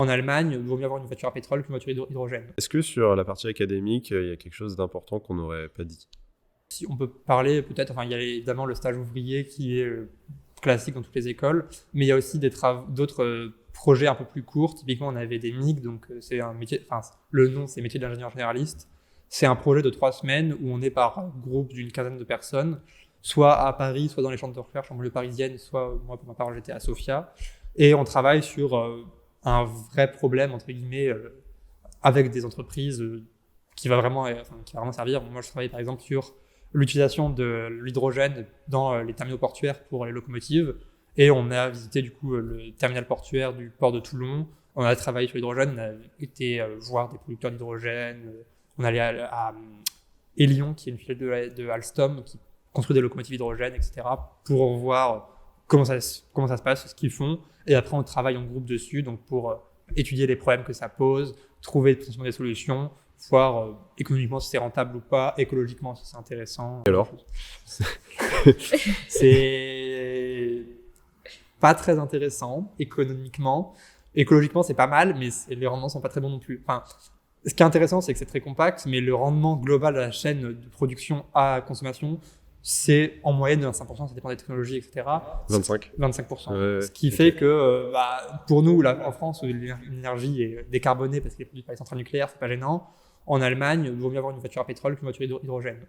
En Allemagne, il vaut mieux avoir une voiture à pétrole qu'une voiture hydrogène. Est-ce que sur la partie académique, il y a quelque chose d'important qu'on n'aurait pas dit? Si on peut parler peut-être, il y a évidemment le stage ouvrier qui est classique dans toutes les écoles, mais il y a aussi d'autres projets un peu plus courts. Typiquement, on avait des MIG, donc c'est un métier, le nom c'est métier d'ingénieur généraliste. C'est un projet de 3 semaines où on est par groupe d'une quinzaine de personnes, soit à Paris, soit dans les centres de recherche en banlieue parisienne, soit moi pour ma part j'étais à Sofia, et on travaille sur un vrai problème entre guillemets avec des entreprises qui va vraiment servir. Moi, je travaille par exemple sur l'utilisation de l'hydrogène dans les terminaux portuaires pour les locomotives. Et on a visité du coup le terminal portuaire du port de Toulon. On a travaillé sur l'hydrogène, on a été voir des producteurs d'hydrogène. On allait à Elion, qui est une filiale de Alstom, qui construit des locomotives hydrogène, etc., pour voir comment ça se passe, ce qu'ils font. Et après, on travaille en groupe dessus, donc pour étudier les problèmes que ça pose, trouver potentiellement des solutions, voir économiquement si c'est rentable ou pas, écologiquement si c'est intéressant. Et alors? C'est pas très intéressant économiquement. Écologiquement, c'est pas mal, mais les rendements sont pas très bons non plus. Ce qui est intéressant, c'est que c'est très compact, mais le rendement global de la chaîne de production à consommation, c'est en moyenne de 25%, ça dépend des technologies, etc. 25. 25%. Ouais, Ce qui fait que, pour nous, là, en France, l'énergie est décarbonée parce qu'elle est produite par les centrales nucléaires, c'est pas gênant. En Allemagne, il vaut mieux avoir une voiture à pétrole qu'une voiture hydrogène.